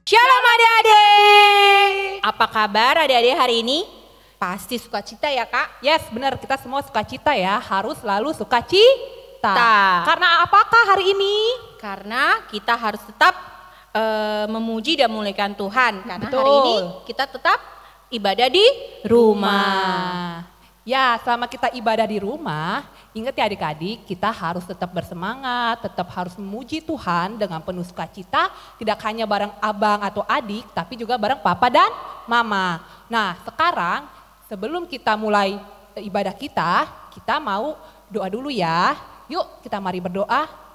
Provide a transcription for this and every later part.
Shalom adik-adik. Apa kabar adik-adik hari ini? Pasti sukacita ya kak? Yes, benar, kita semua sukacita ya, harus selalu sukacita. Karena apakah hari ini? Karena kita harus tetap memuji dan memuliakan Tuhan. Karena Betul. hari ini kita tetap ibadah di rumah. Ya, selama kita ibadah di rumah, ingat ya adik-adik, kita harus tetap bersemangat, tetap harus memuji Tuhan dengan penuh sukacita, tidak hanya bareng abang atau adik, tapi juga bareng papa dan mama. Nah, sekarang sebelum kita mulai ibadah kita mau doa dulu ya. Yuk, kita mari berdoa.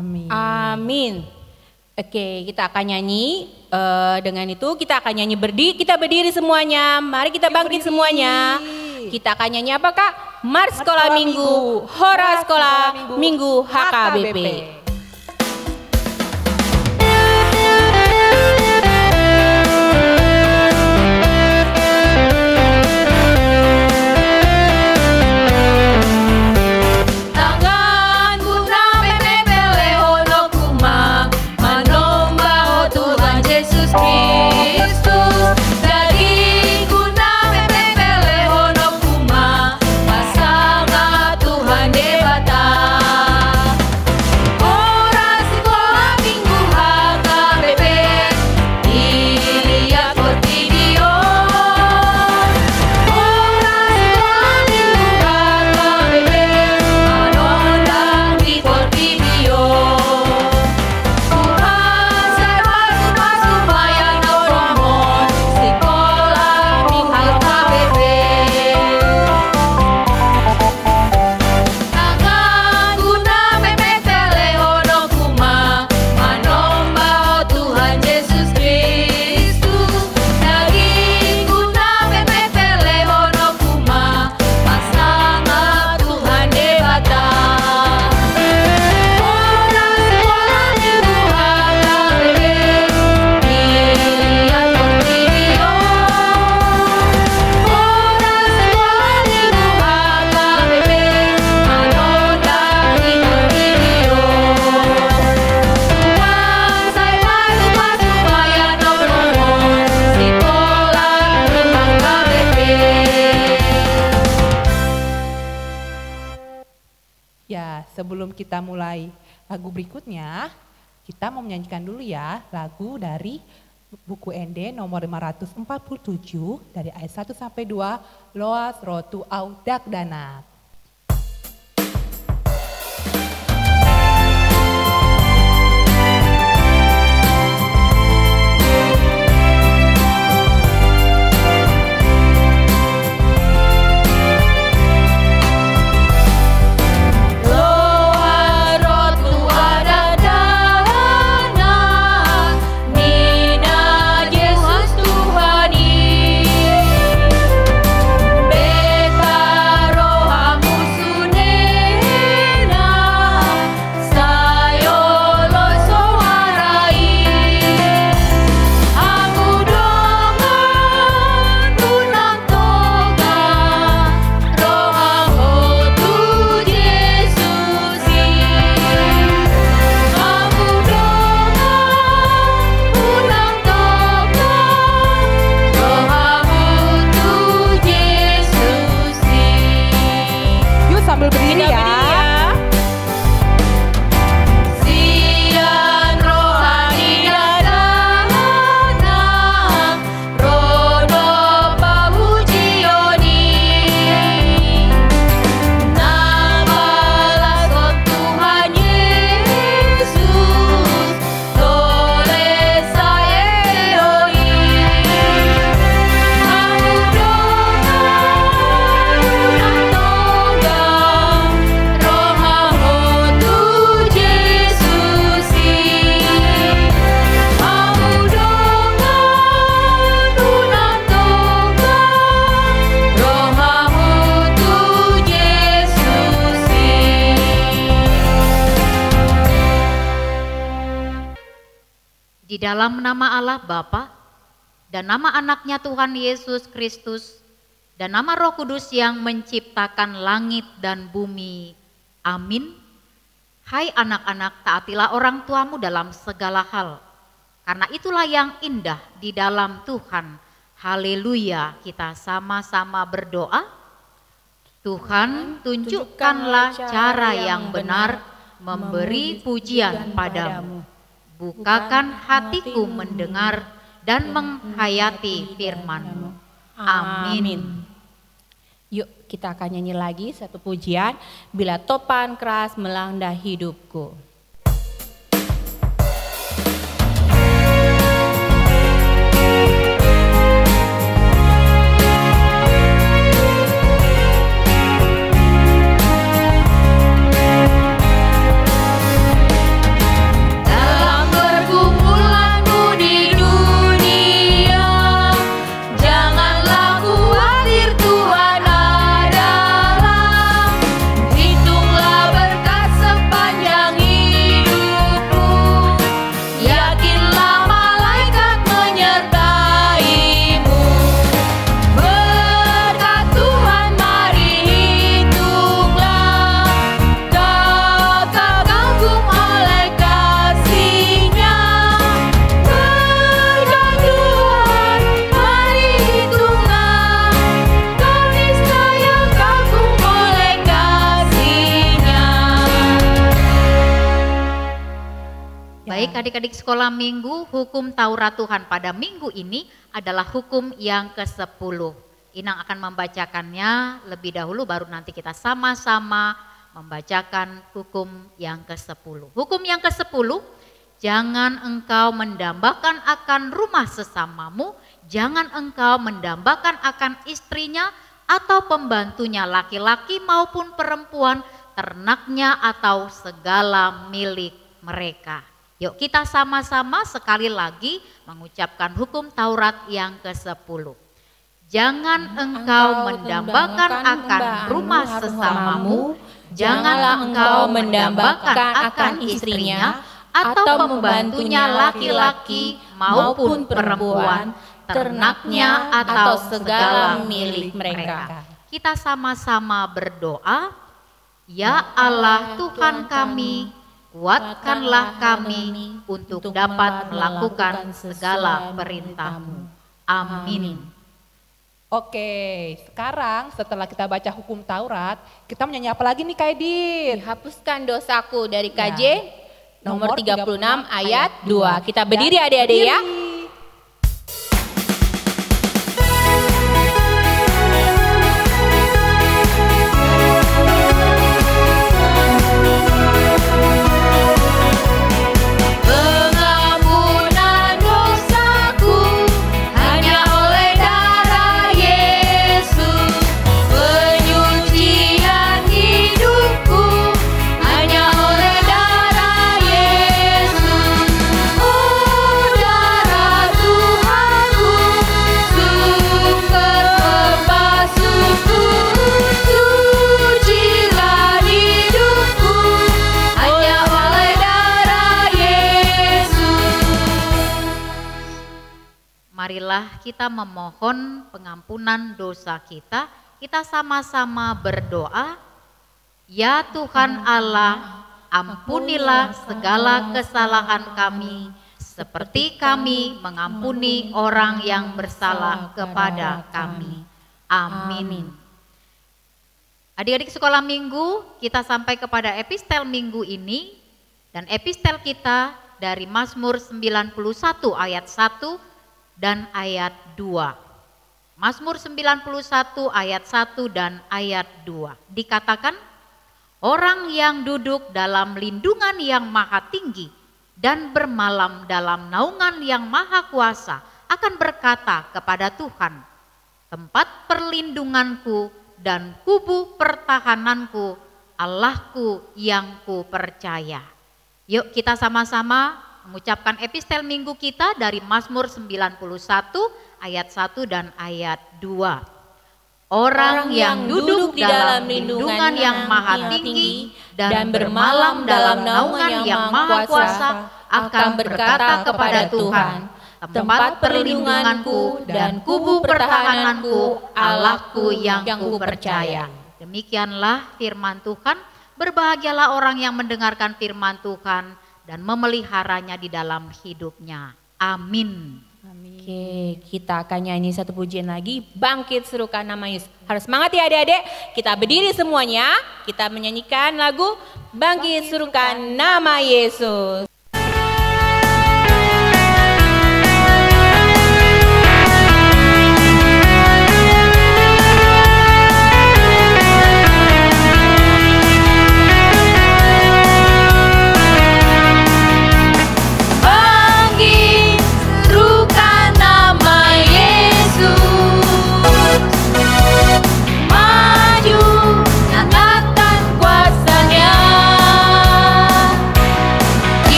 Amin. Amin. Oke, kita akan nyanyi. Dengan itu kita akan nyanyi kita berdiri semuanya. Mari kita bangkit semuanya. Kita akan nyanyi apa kak? Mars Sekolah Minggu, Hora Sekolah Minggu HKBP. Sebelum kita mulai lagu berikutnya, kita mau menyanyikan dulu ya lagu dari buku ND nomor 547 dari ayat 1 sampai 2, Loas Rotu Audak Dana. Roha Di dalam nama Allah Bapa dan nama anaknya Tuhan Yesus Kristus dan nama Roh Kudus yang menciptakan langit dan bumi. Amin. Hai anak-anak, taatilah orang tuamu dalam segala hal, karena itulah yang indah di dalam Tuhan. Haleluya. Kita sama-sama berdoa. Tuhan, tunjukkanlah cara yang benar memberi pujian padamu. Bukakan hatiku mendengar dan menghayati firman-Mu. Amin. Yuk kita akan nyanyi lagi satu pujian, bila topan keras melanda hidupku. Baik adik-adik sekolah minggu, hukum Taurat Tuhan pada minggu ini adalah hukum yang ke-10. Inang akan membacakannya lebih dahulu, baru nanti kita sama-sama membacakan hukum yang ke-10. Hukum yang ke-10, jangan engkau mendambakan akan rumah sesamamu, jangan engkau mendambakan akan istrinya atau pembantunya laki-laki maupun perempuan, ternaknya atau segala milik mereka. Yuk kita sama-sama sekali lagi mengucapkan hukum Taurat yang ke-10. Jangan engkau mendambakan akan rumah sesamamu, janganlah engkau mendambakan akan istrinya atau pembantunya laki-laki maupun perempuan, ternaknya atau segala milik mereka. Kita sama-sama berdoa. Ya Allah Tuhan kami, kuatkanlah kami untuk dapat melakukan segala perintah-Mu. Amin. Oke, sekarang setelah kita baca hukum Taurat, kita menyanyi apa lagi nih Kak Edith? Hapuskan dosaku dari KJ nomor 36 36 ayat 2. Kita berdiri adik-adik ya. Marilah kita memohon pengampunan dosa kita. Kita sama-sama berdoa. Ya Tuhan Allah, ampunilah segala kesalahan kami, seperti kami mengampuni orang yang bersalah kepada kami. Amin. Adik-adik sekolah minggu, kita sampai kepada epistel minggu ini. Dan epistel kita dari Mazmur 91 ayat 1 dan ayat 2. Mazmur 91 ayat 1 dan ayat 2. Dikatakan, orang yang duduk dalam lindungan yang maha tinggi dan bermalam dalam naungan yang maha kuasa akan berkata kepada Tuhan, tempat perlindunganku dan kubu pertahananku, Allahku yang ku percaya. Yuk kita sama-sama mengucapkan epistel minggu kita dari Mazmur 91 ayat 1 dan ayat 2. Orang yang duduk di dalam lindungan yang maha tinggi dan bermalam dalam naungan yang maha kuasa akan berkata kepada Tuhan, tempat perlindunganku dan kubu pertahananku, Allahku yang kupercaya. Demikianlah firman Tuhan. Berbahagialah orang yang mendengarkan firman Tuhan dan memeliharanya di dalam hidupnya. Amin. Oke, kita akan nyanyi satu pujian lagi, Bangkit Serukan Nama Yesus. Harus semangat ya adik-adik, kita berdiri semuanya, kita menyanyikan lagu Bangkit Serukan Nama Yesus.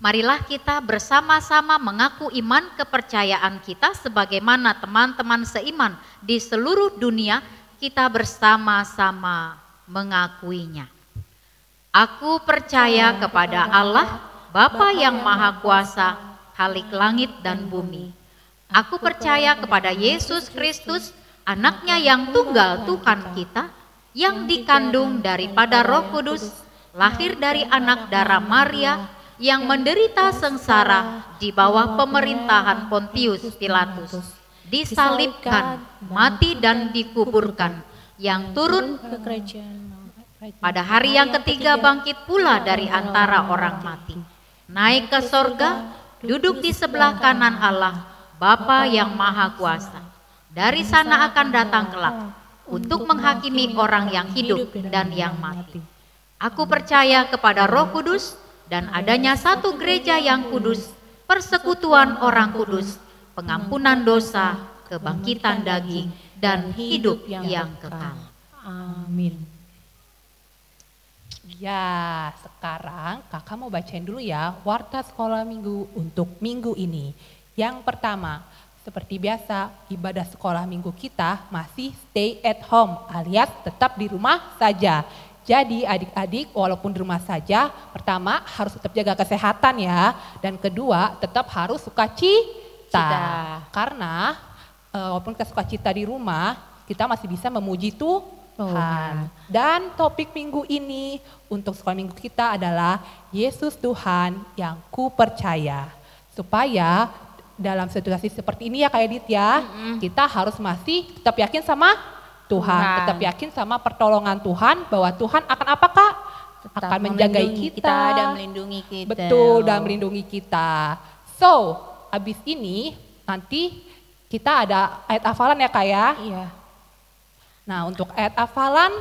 Marilah kita bersama-sama mengaku iman kepercayaan kita sebagaimana teman-teman seiman di seluruh dunia kita bersama-sama mengakuinya. Aku percaya kepada Allah, Bapa yang Maha Kuasa, Khalik langit dan bumi. Aku percaya kepada Yesus Kristus, anaknya yang tunggal Tuhan kita, yang dikandung daripada Roh Kudus, lahir dari anak darah Maria, yang menderita sengsara di bawah pemerintahan Pontius Pilatus, disalibkan, mati dan dikuburkan, yang turun Ke kerajaan pada hari yang ketiga bangkit pula dari antara orang mati, naik ke sorga, duduk di sebelah kanan Allah, Bapa yang Maha Kuasa. Dari sana akan datang kelak untuk menghakimi orang yang hidup dan yang mati. Aku percaya kepada Roh Kudus dan adanya satu gereja yang kudus, persekutuan orang kudus, pengampunan dosa, kebangkitan daging, dan hidup yang kekal. Amin. Ya, sekarang kakak mau bacain dulu ya warta sekolah minggu untuk minggu ini. Yang pertama, seperti biasa ibadah sekolah minggu kita masih stay at home alias tetap di rumah saja. Jadi adik-adik walaupun di rumah saja, pertama harus tetap jaga kesehatan ya. Dan kedua tetap harus sukacita. Karena walaupun kita sukacita di rumah, kita masih bisa memuji Tuhan. Dan topik minggu ini untuk sekolah minggu kita adalah Yesus Tuhan yang ku percaya. Supaya dalam situasi seperti ini ya Kak Edith ya, kita harus masih tetap yakin sama Tuhan, tetap yakin sama pertolongan Tuhan bahwa Tuhan akan apa Kak? Akan menjaga kita dan melindungi kita. Betul, dan melindungi kita. So, abis ini nanti kita ada ayat hafalan ya Kak ya? Iya. Nah, untuk ayat hafalan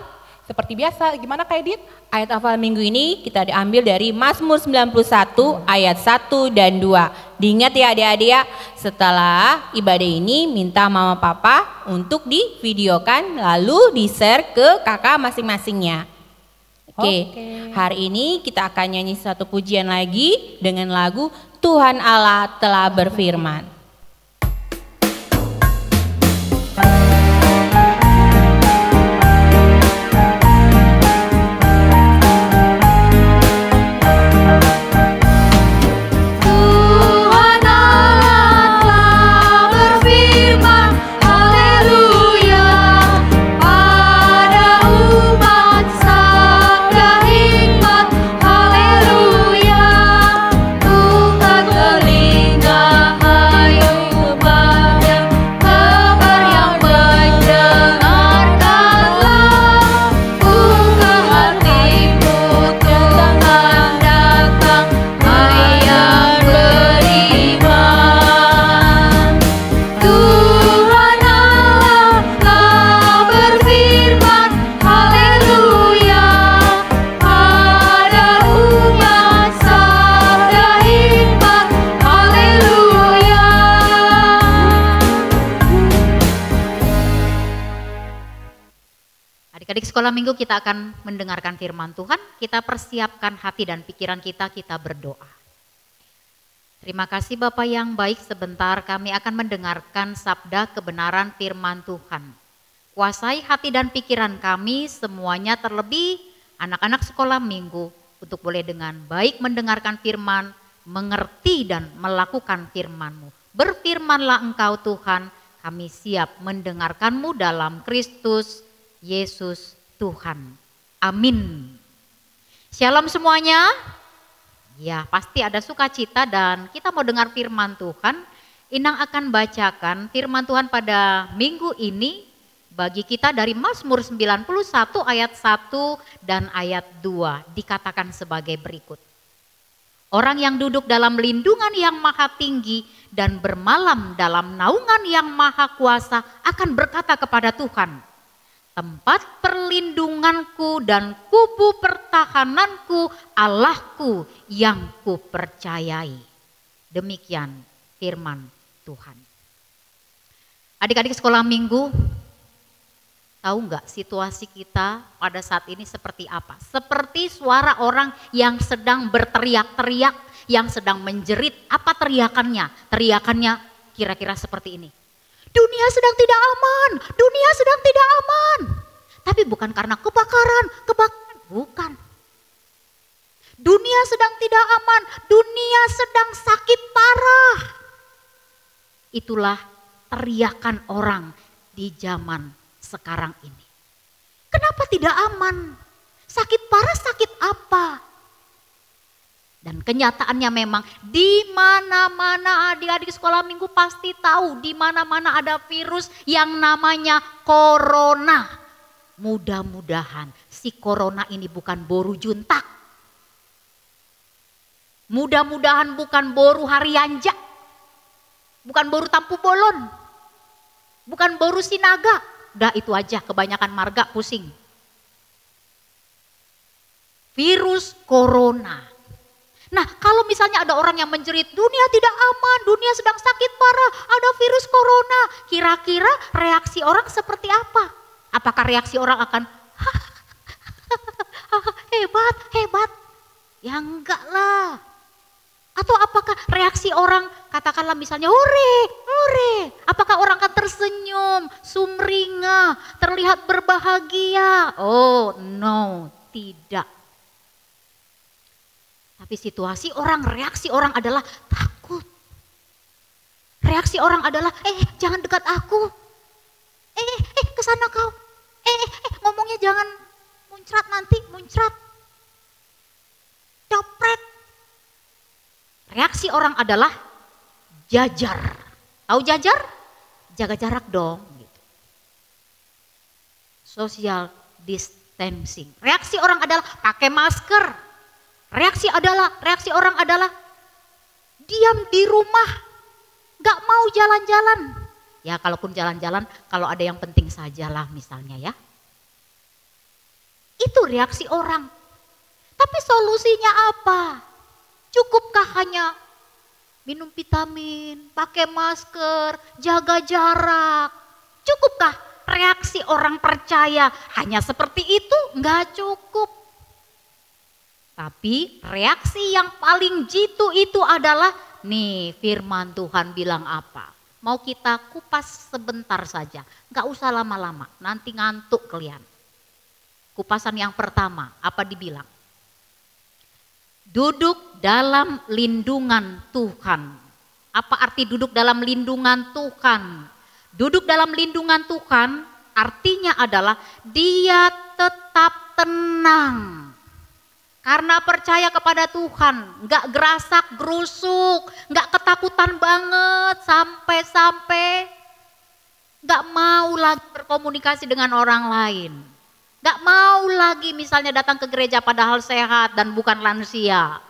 seperti biasa, gimana Kak Edith? Ayat hafal minggu ini kita diambil dari Mazmur 91 ayat 1 dan 2. Diingat ya adik-adik ya, setelah ibadah ini minta mama papa untuk divideokan lalu di-share ke kakak masing-masingnya. Oke, hari ini kita akan nyanyi satu pujian lagi dengan lagu Tuhan Allah telah berfirman. Haleluya, buka telinga sekolah minggu kita akan mendengarkan firman Tuhan, kita persiapkan hati dan pikiran kita, kita berdoa. Terima kasih Bapak yang baik, sebentar kami akan mendengarkan sabda kebenaran firman Tuhan. Kuasai hati dan pikiran kami semuanya, terlebih anak-anak sekolah minggu, untuk boleh dengan baik mendengarkan firman, mengerti dan melakukan firman-Mu. Berfirmanlah Engkau Tuhan, kami siap mendengarkan-Mu dalam Kristus Yesus Tuhan. Amin. Shalom semuanya. Ya, pasti ada sukacita dan kita mau dengar firman Tuhan. Inang akan bacakan firman Tuhan pada minggu ini bagi kita dari Mazmur 91 ayat 1 dan ayat 2. Dikatakan sebagai berikut. Orang yang duduk dalam lindungan yang maha tinggi dan bermalam dalam naungan yang maha kuasa akan berkata kepada Tuhan, tempat perlindunganku dan kubu pertahananku, Allahku yang kupercayai. Demikian firman Tuhan. Adik-adik sekolah minggu, tahu nggak situasi kita pada saat ini seperti apa? Seperti suara orang yang sedang berteriak-teriak, yang sedang menjerit. Apa teriakannya? Teriakannya kira-kira seperti ini. Dunia sedang tidak aman, dunia sedang tidak aman. Tapi bukan karena kebakaran, bukan. Dunia sedang tidak aman, dunia sedang sakit parah. Itulah teriakan orang di zaman sekarang ini. Kenapa tidak aman? Sakit parah, sakit apa? Dan kenyataannya memang di mana-mana adik-adik sekolah minggu pasti tahu di mana-mana ada virus yang namanya corona. Mudah-mudahan si corona ini bukan boru juntak. Mudah-mudahan bukan boru harianja. Bukan boru tampu bolon. Bukan boru sinaga. Udah itu aja, kebanyakan marga pusing. Virus corona. Nah, kalau misalnya ada orang yang menjerit, dunia tidak aman, dunia sedang sakit parah, ada virus corona. Kira-kira reaksi orang seperti apa? Apakah reaksi orang akan, hebat, hebat? Ya enggak lah. Atau apakah reaksi orang, katakanlah misalnya, hore, hore. Apakah orang akan tersenyum, sumringah, terlihat berbahagia? Oh no, tidak. Tapi situasi orang, reaksi orang adalah takut. Reaksi orang adalah, jangan dekat aku. Kesana kau. Ngomongnya jangan muncrat nanti, muncrat. Copret. Reaksi orang adalah jajar. Tahu jajar? Jaga jarak dong. Gitu. Social distancing. Reaksi orang adalah pakai masker. Reaksi orang adalah diam di rumah, gak mau jalan-jalan. Ya kalaupun jalan-jalan, kalau ada yang penting sajalah misalnya ya. Itu reaksi orang. Tapi solusinya apa? Cukupkah hanya minum vitamin, pakai masker, jaga jarak? Cukupkah reaksi orang percaya hanya seperti itu? Gak cukup. Tapi reaksi yang paling jitu itu adalah, nih firman Tuhan bilang apa? Mau kita kupas sebentar saja, gak usah lama-lama, nanti ngantuk kalian. Kupasan yang pertama, apa dibilang? Duduk dalam lindungan Tuhan. Apa arti duduk dalam lindungan Tuhan? Duduk dalam lindungan Tuhan artinya adalah dia tetap tenang. Karena percaya kepada Tuhan, gak gerasak gerusuk, gak ketakutan banget sampai-sampai gak mau lagi berkomunikasi dengan orang lain. Gak mau lagi misalnya datang ke gereja padahal sehat dan bukan lansia.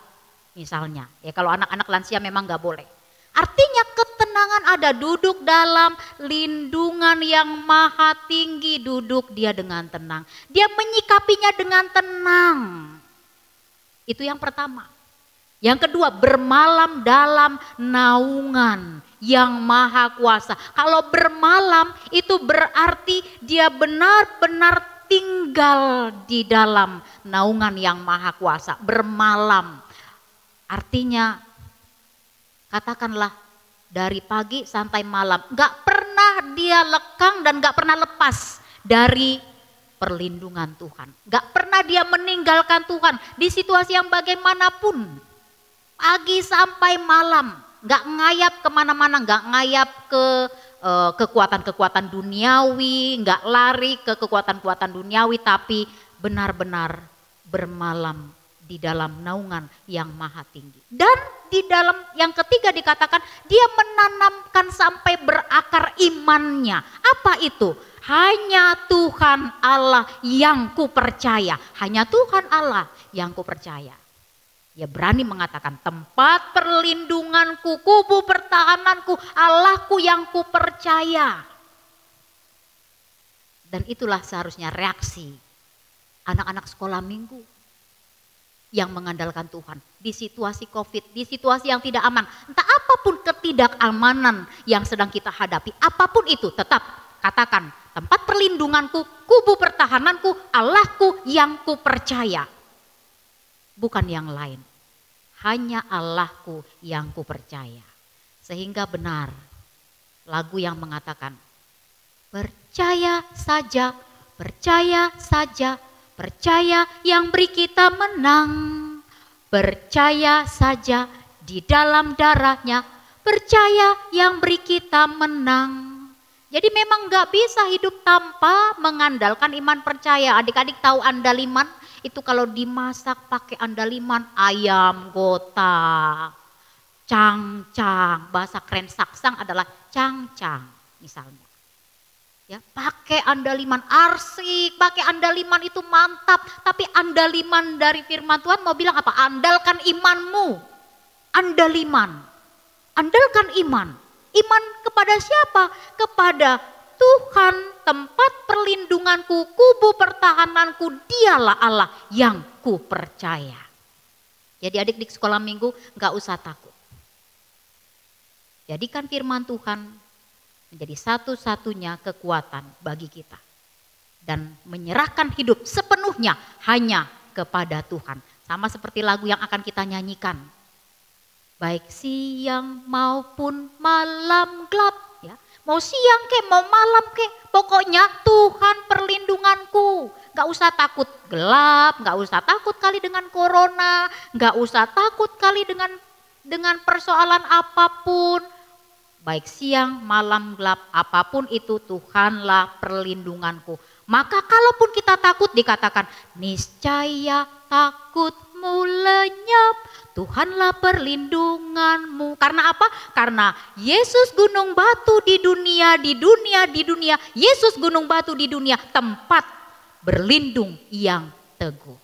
Misalnya, ya kalau anak-anak lansia memang gak boleh. Artinya ketenangan ada, duduk dalam lindungan yang maha tinggi, duduk dia dengan tenang. Dia menyikapinya dengan tenang. Itu yang pertama. Yang kedua, bermalam dalam naungan yang maha kuasa. Kalau bermalam itu berarti dia benar-benar tinggal di dalam naungan yang maha kuasa, bermalam. Artinya katakanlah dari pagi sampai malam, gak pernah dia lekang dan gak pernah lepas dari perlindungan Tuhan. Gak pernah dia meninggalkan Tuhan di situasi yang bagaimanapun. Pagi sampai malam, gak ngayap kemana-mana, gak ngayap ke kekuatan-kekuatan duniawi, gak lari ke kekuatan-kekuatan duniawi, tapi benar-benar bermalam di dalam naungan yang maha tinggi. Dan di dalam yang ketiga dikatakan dia menanamkan sampai berakar imannya. Apa itu? Hanya Tuhan Allah yang ku percaya. Hanya Tuhan Allah yang ku percaya. Dia berani mengatakan tempat perlindunganku, kubu pertahananku, Allahku yang ku percaya. Dan itulah seharusnya reaksi anak-anak sekolah minggu yang mengandalkan Tuhan di situasi COVID, di situasi yang tidak aman. Entah apapun ketidakamanan yang sedang kita hadapi, apapun itu tetap katakan tempat perlindunganku, kubu pertahananku, Allahku yang ku percaya. Bukan yang lain, hanya Allahku yang ku percaya. Sehingga benar lagu yang mengatakan percaya saja, percaya saja, percaya yang beri kita menang. Percaya saja di dalam darahnya, percaya yang beri kita menang. Jadi memang gak bisa hidup tanpa mengandalkan iman percaya. Adik-adik tahu andaliman? Itu kalau dimasak pakai andaliman, ayam gota, cangcang, bahasa keren saksang adalah cangcang misalnya. Ya, pakai andaliman arsik, pakai andaliman itu mantap, tapi andaliman dari firman Tuhan mau bilang apa? Andalkan imanmu. Andaliman. Andalkan iman. Iman kepada siapa? Kepada Tuhan, tempat perlindunganku, kubu pertahananku, dialah Allah yang ku percaya. Jadi adik-adik sekolah minggu gak usah takut. Jadikan firman Tuhan menjadi satu-satunya kekuatan bagi kita. Dan menyerahkan hidup sepenuhnya hanya kepada Tuhan. Sama seperti lagu yang akan kita nyanyikan. Baik siang maupun malam gelap. Ya. Mau siang ke, mau malam ke, pokoknya Tuhan perlindunganku. Gak usah takut gelap, gak usah takut kali dengan corona, gak usah takut kali dengan persoalan apapun. Baik siang, malam, gelap, apapun itu Tuhanlah perlindunganku. Maka kalaupun kita takut dikatakan niscaya takutmu lenyap. Tuhanlah perlindunganmu. Karena apa? Karena Yesus gunung batu di dunia. Yesus gunung batu di dunia, tempat berlindung yang teguh.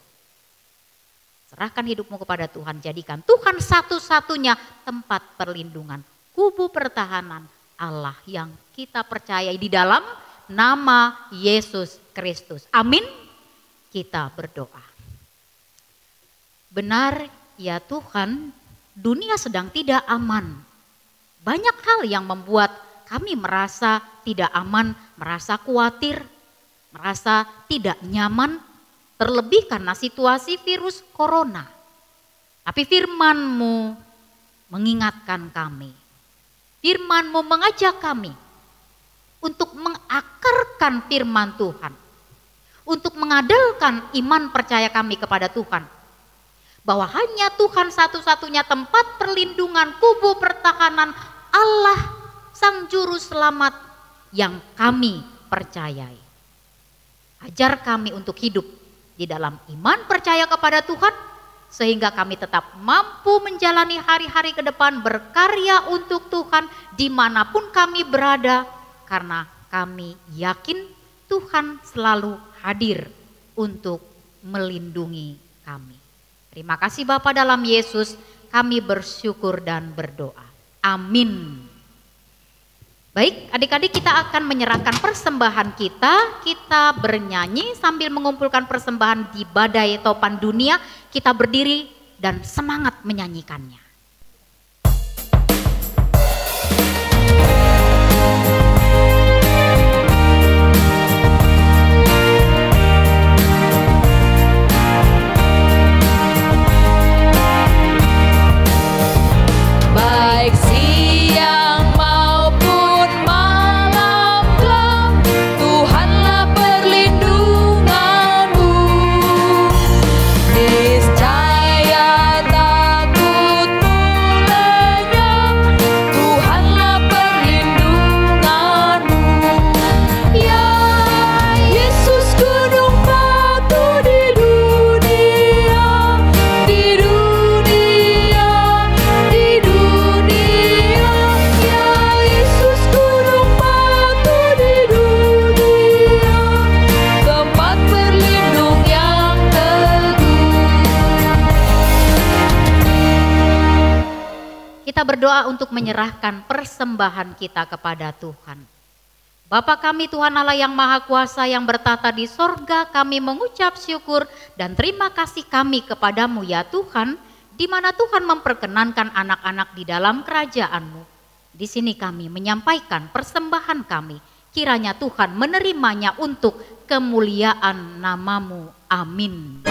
Serahkan hidupmu kepada Tuhan. Jadikan Tuhan satu-satunya tempat perlindungan. Kubu pertahanan Allah yang kita percayai di dalam nama Yesus Kristus. Amin. Kita berdoa. Benar ya Tuhan, dunia sedang tidak aman. Banyak hal yang membuat kami merasa tidak aman, merasa khawatir, merasa tidak nyaman. Terlebih karena situasi virus corona. Tapi firman-Mu mengingatkan kami. Firman-Mu mengajak kami untuk mengakarkan firman Tuhan. Untuk mengandalkan iman percaya kami kepada Tuhan. Bahwa hanya Tuhan satu-satunya tempat perlindungan, kubu pertahanan Allah Sang Juru Selamat yang kami percayai. Ajar kami untuk hidup di dalam iman percaya kepada Tuhan. Sehingga kami tetap mampu menjalani hari-hari ke depan berkarya untuk Tuhan dimanapun kami berada. Karena kami yakin Tuhan selalu hadir untuk melindungi kami. Terima kasih Bapa dalam Yesus, kami bersyukur dan berdoa. Amin. Baik, adik-adik kita akan menyerahkan persembahan kita. Kita bernyanyi sambil mengumpulkan persembahan di badai topan dunia. Kita berdiri dan semangat menyanyikannya. kita berdoa untuk menyerahkan persembahan kita kepada Tuhan. Bapa kami Tuhan Allah yang Maha Kuasa yang bertata di sorga, kami mengucap syukur dan terima kasih kami kepadamu ya Tuhan, di mana Tuhan memperkenankan anak-anak di dalam kerajaan-Mu. Di sini kami menyampaikan persembahan kami, kiranya Tuhan menerimanya untuk kemuliaan nama-Mu. Amin.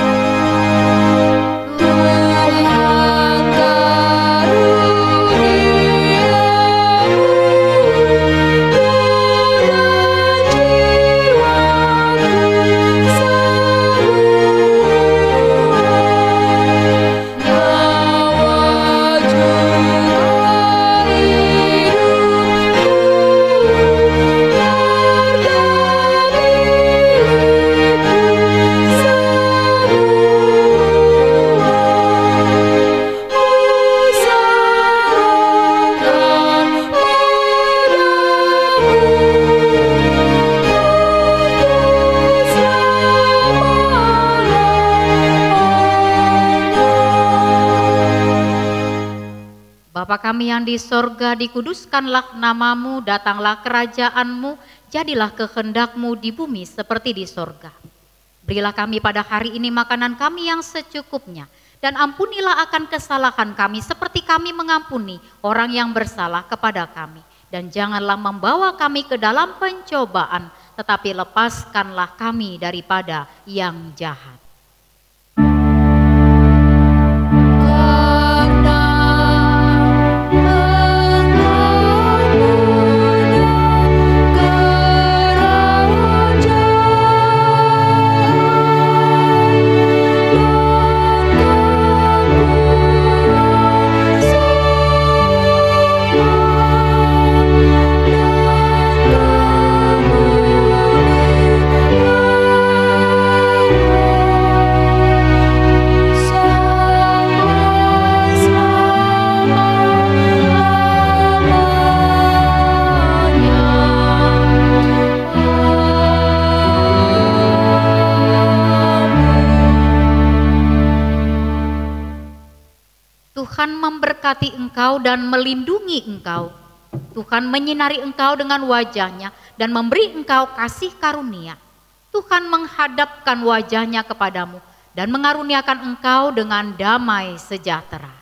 Bapa kami yang di sorga, dikuduskanlah namamu, datanglah kerajaanmu, jadilah kehendak-Mu di bumi seperti di sorga. Berilah kami pada hari ini makanan kami yang secukupnya, dan ampunilah akan kesalahan kami seperti kami mengampuni orang yang bersalah kepada kami. Dan janganlah membawa kami ke dalam pencobaan, tetapi lepaskanlah kami daripada yang jahat. Tuhan memberkati engkau dan melindungi engkau. Tuhan menyinari engkau dengan wajah-Nya dan memberi engkau kasih karunia. Tuhan menghadapkan wajah-Nya kepadamu dan mengaruniakan engkau dengan damai sejahtera.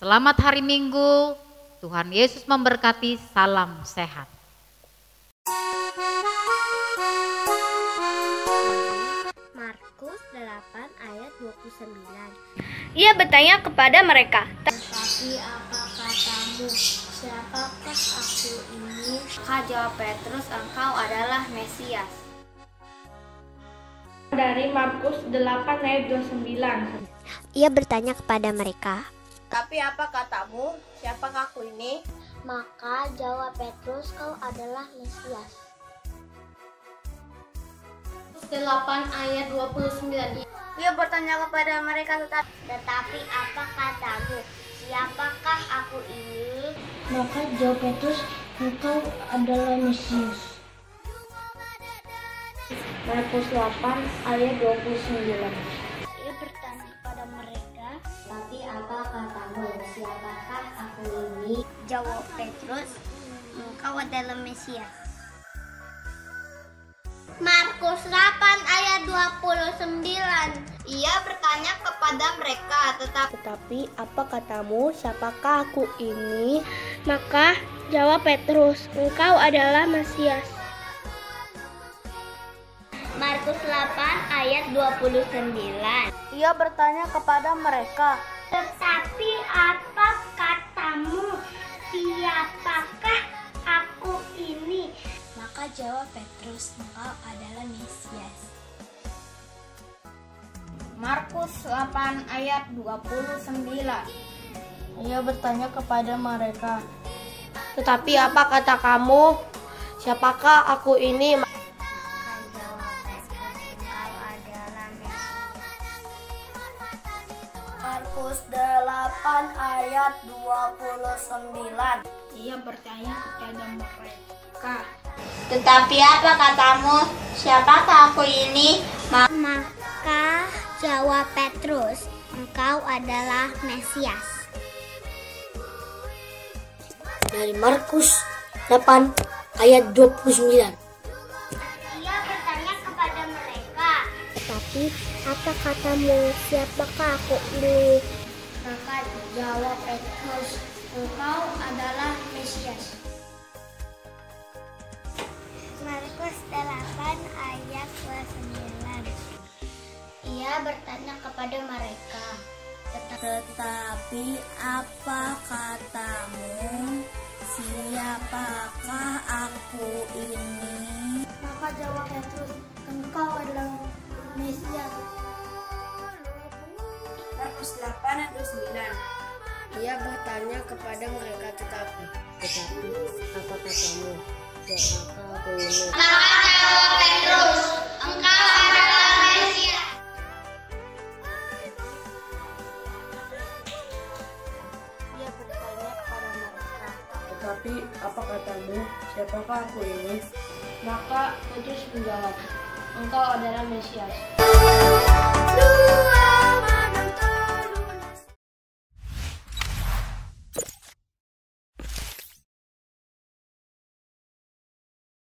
Selamat hari Minggu, Tuhan Yesus memberkati, salam sehat. Markus 8 ayat 29. Ia bertanya kepada mereka, Tetapi apa katamu, siapakah aku ini? Maka jawab Petrus, engkau adalah Mesias. dari Markus 8 ayat 29. Ia bertanya kepada mereka, Tapi apa katamu? Siapakah aku ini? maka jawab Petrus, kau adalah Mesias. 8 ayat 29. Ia bertanya kepada mereka, tetapi apa katamu? Siapakah aku ini? Maka jawab Petrus, engkau adalah Mesias. Markus 8 ayat 29. Ia bertanya kepada mereka, tapi apa katamu? Siapakah aku ini? Jawab Petrus, engkau adalah Mesias. Markus 8 ayat 29. Ia bertanya kepada mereka, tetapi apa katamu? Siapakah aku ini? Maka jawab Petrus, engkau adalah Mesias. Markus 8 ayat 29. Ia bertanya kepada mereka, Tetapi apa katamu? Siapakah aku ini? Maka jawab Petrus, engkau adalah Mesias. Markus 8 ayat 29. Ia bertanya kepada mereka, tetapi apa kata kamu? Siapakah aku ini? Maka jawab Petrus, engkau adalah Mesias. Markus 8 ayat 29. Ia bertanya kepada mereka, Tetapi apa katamu? Siapakah aku ini? Maka jawab Petrus, engkau adalah Mesias. dari Markus 8 ayat 29. Ia bertanya kepada mereka, tapi apa katamu, siapakah aku ini? Maka jawab Petrus, engkau adalah Mesias. Markus 8 ayat 29. Ia bertanya kepada mereka, tetapi apa katamu, siapakah aku ini? Maka jawab Petrus, engkau adalah Mesias. Markus 8 ayat 29. Ia bertanya kepada mereka, tetapi apa katamu? Siapakah aku ini? Maka jawab Petrus, engkau adalah Mesias. Ia bertanya kepada mereka, Tetapi apa katamu? Siapakah aku ini? maka Petrus menjawab, engkau adalah Mesias.